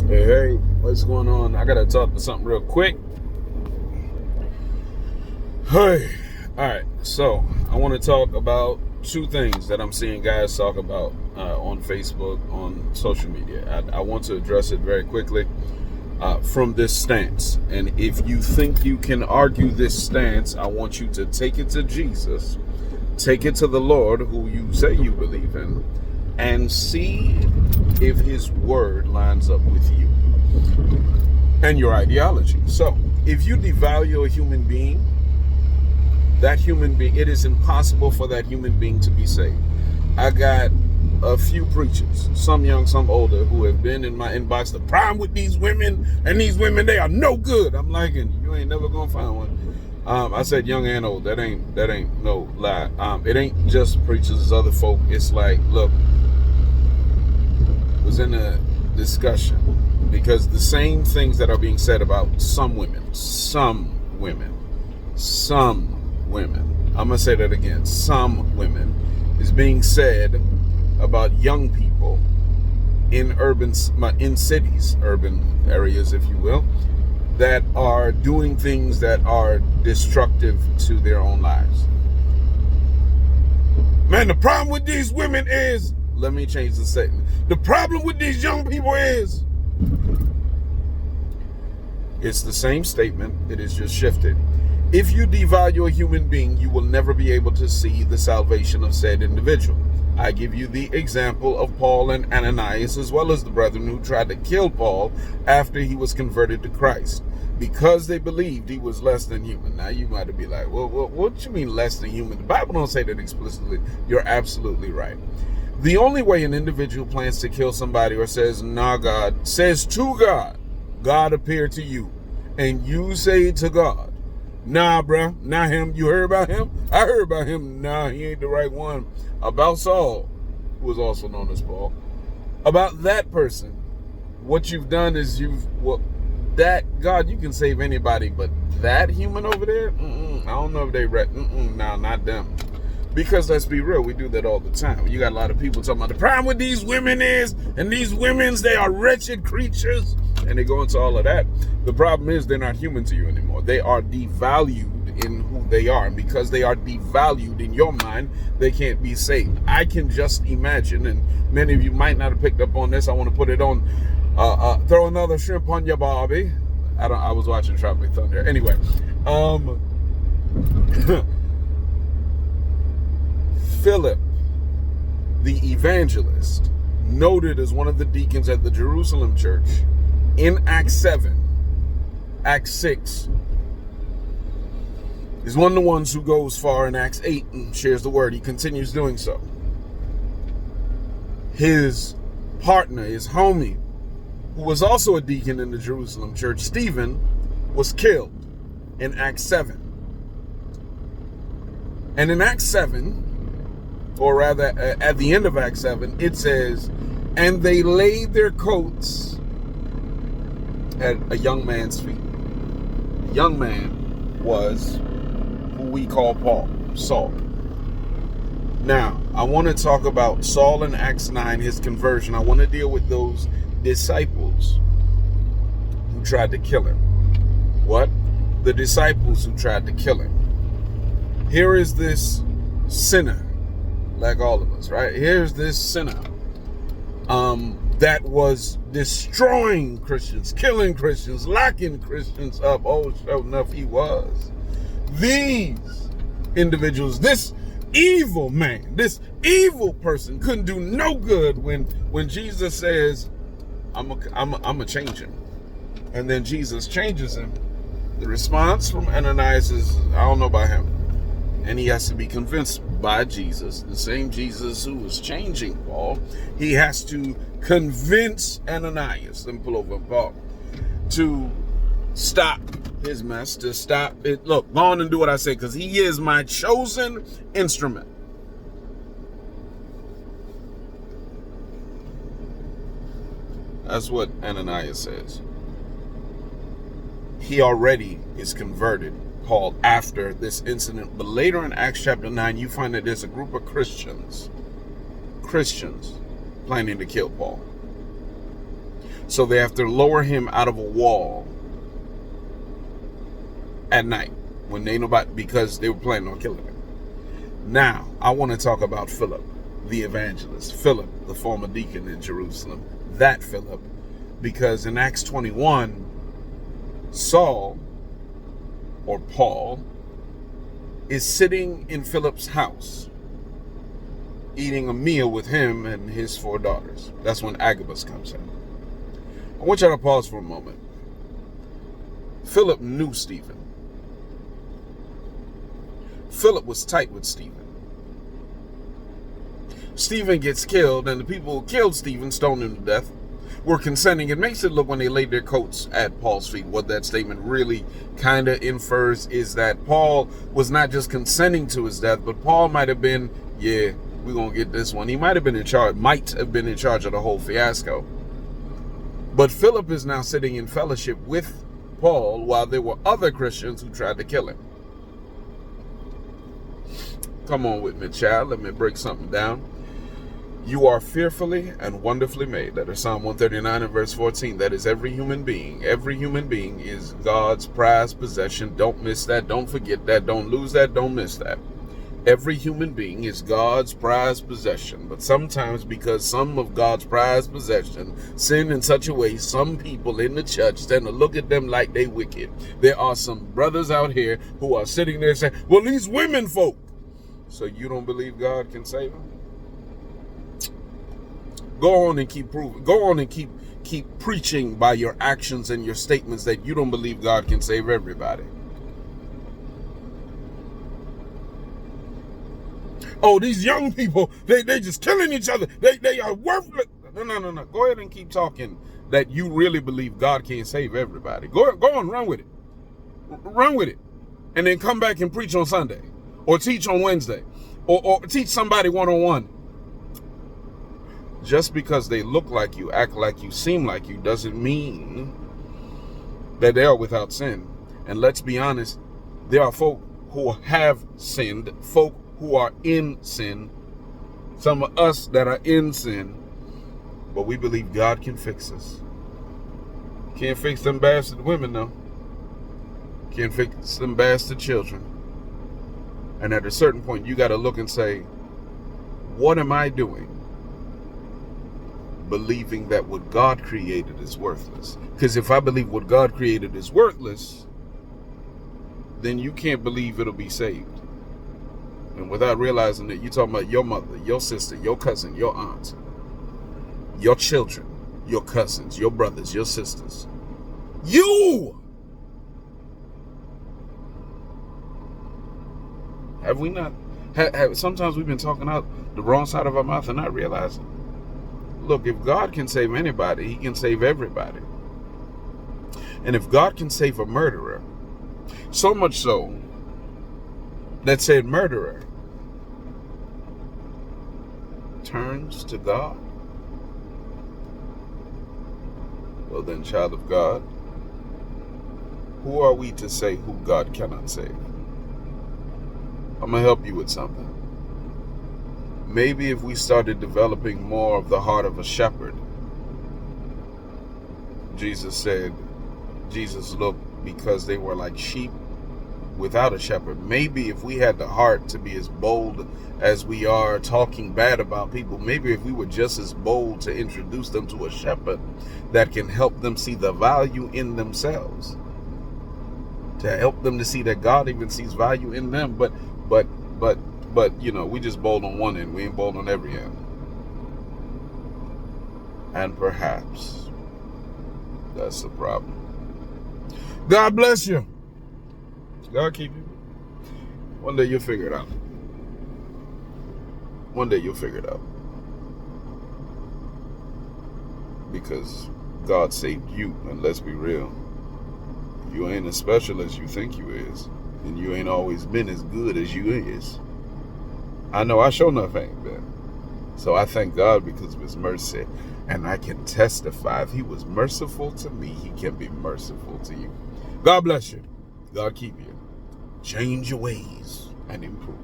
Hey, what's going on? I gotta talk to something real quick. Hey, all right. So I want to talk about two things that I'm seeing guys talk about on Facebook, on social media. I want to address it very quickly from this stance. And if you think you can argue this stance, I want you to take it to Jesus, take it to the Lord, who you say you believe in, and see if his word lines up with you and your ideology. So if you devalue a human being, that human being, it is impossible for that human being to be saved. I got a few preachers, some young, some older, who have been in my inbox. The problem with these women, and these women, they are no good. I'm like, you ain't never gonna find one. I said young and old. That ain't no lie. It ain't just preachers, it's other folk. It's like, look, was in a discussion because the same things that are being said about some women, I'm gonna say that again, some women, is being said about young people in cities, urban areas, if you will, that are doing things that are destructive to their own lives. Man, the problem with these women is, let me change the statement. The problem with these young people is, it's the same statement, it is just shifted. If you devalue a human being, you will never be able to see the salvation of said individual. I give you the example of Paul and Ananias, as well as the brethren who tried to kill Paul after he was converted to Christ, because they believed he was less than human. Now you might be like, well, what you mean less than human? The Bible don't say that explicitly. You're absolutely right. The only way an individual plans to kill somebody or says, nah, God, says to God, God appeared to you, and you say to God, nah, bruh, not him. You heard about him? I heard about him. Nah, he ain't the right one. About Saul, who was also known as Paul. About that person, what you've done is that, God, you can save anybody, but that human over there, I don't know if they no, not them. Because let's be real, we do that all the time. You got a lot of people talking about the problem with these women is, and these women's, they are wretched creatures, and they go into all of that. The problem is they're not human to you anymore. They are devalued in who they are, and because they are devalued in your mind, they can't be saved. I can just imagine, and many of you might not have picked up on this. I want to put it on, throw another shrimp on your barbie. I was watching Tropic Thunder. Anyway, Philip, the evangelist, noted as one of the deacons at the Jerusalem church in Acts 7, Acts 6, is one of the ones who goes far in Acts 8 and shares the word. He continues doing so. His partner, his homie, who was also a deacon in the Jerusalem church, Stephen, was killed in Acts 7. And in Acts 7, or rather at the end of Acts 7, it says, and they laid their coats at a young man's feet. The young man was who we call Paul, Saul. Now, I want to talk about Saul in Acts 9, his conversion. I want to deal with those disciples who tried to kill him. What? The disciples who tried to kill him. Here is this sinner, like all of us, right? Here's this sinner that was destroying Christians, killing Christians, locking Christians up. Oh, sure enough, he was. These individuals, this evil man, this evil person couldn't do no good when Jesus says, I'm a change him. And then Jesus changes him. The response from Ananias is, I don't know about him. And he has to be convinced by Jesus, the same Jesus who was changing Paul. He has to convince Ananias, let me pull over Paul, to stop his mess, to stop it. Look, go on and do what I say, because he is my chosen instrument. That's what Ananias says. He already is converted, Paul, after this incident. But later in Acts chapter 9, you find that there's a group of Christians planning to kill Paul. So they have to lower him out of a wall at night when ain't nobody, because they were planning on killing him. Now, I want to talk about Philip, the evangelist. Philip, the former deacon in Jerusalem. That Philip. Because in Acts 21, Saul, or Paul, is sitting in Philip's house, eating a meal with him and his 4 daughters. That's when Agabus comes in. I want you to pause for a moment. Philip knew Stephen. Philip was tight with Stephen. Stephen gets killed, and the people who killed Stephen, stoned him to death, were consenting. It makes it look, when they laid their coats at Paul's feet, what that statement really kind of infers is that Paul was not just consenting to his death, but Paul might have been, yeah, we're going to get this one. He might have been in charge of the whole fiasco. But Philip is now sitting in fellowship with Paul while there were other Christians who tried to kill him. Come on with me, child. Let me break something down. You are fearfully and wonderfully made. That is Psalm 139 and verse 14. That is every human being. Every human being is God's prized possession. Don't miss that. Don't forget that. Don't lose that. Don't miss that. Every human being is God's prized possession. But sometimes, because some of God's prized possession sin in such a way, some people in the church tend to look at them like they wicked. There are some brothers out here who are sitting there saying, well, these women folk. So you don't believe God can save them? Go on and keep proving. Go on and keep preaching by your actions and your statements that you don't believe God can save everybody. Oh, these young people, they just killing each other. They are worthless. No. Go ahead and keep talking that you really believe God can't save everybody. Go on, run with it. Run with it. And then come back and preach on Sunday. Or teach on Wednesday. Or teach somebody one-on-one. Just because they look like you, act like you, seem like you, doesn't mean that they are without sin. And let's be honest, there are folk who have sinned, folk who are in sin, some of us that are in sin, but we believe God can fix us. Can't fix them bastard women, though. Can't fix them bastard children. And at a certain point, you got to look and say, what am I doing? Believing that what God created is worthless. Because if I believe what God created is worthless, then you can't believe it'll be saved. And without realizing that, you're talking about your mother, your sister, your cousin, your aunt, your children, your cousins, your brothers, your sisters. You! Have we not? Sometimes we've been talking out the wrong side of our mouth and not realizing. Look, if God can save anybody, he can save everybody. And if God can save a murderer, so much so that said murderer turns to God, well then, child of God, who are we to say who God cannot save? I'm going to help you with something. Maybe if we started developing more of the heart of a shepherd. Jesus looked because they were like sheep without a shepherd. Maybe if we had the heart to be as bold as we are talking bad about people, maybe if we were just as bold to introduce them to a shepherd that can help them see the value in themselves, to help them to see that God even sees value in them. But you know, we just bold on one end. We ain't bold on every end. And perhaps that's the problem. God bless you. God keep you. One day you'll figure it out. One day you'll figure it out. Because God saved you, and let's be real. You ain't as special as you think you is. And you ain't always been as good as you is. I know I sure enough ain't been. So I thank God because of his mercy. And I can testify if he was merciful to me, he can be merciful to you. God bless you. God keep you. Change your ways and improve.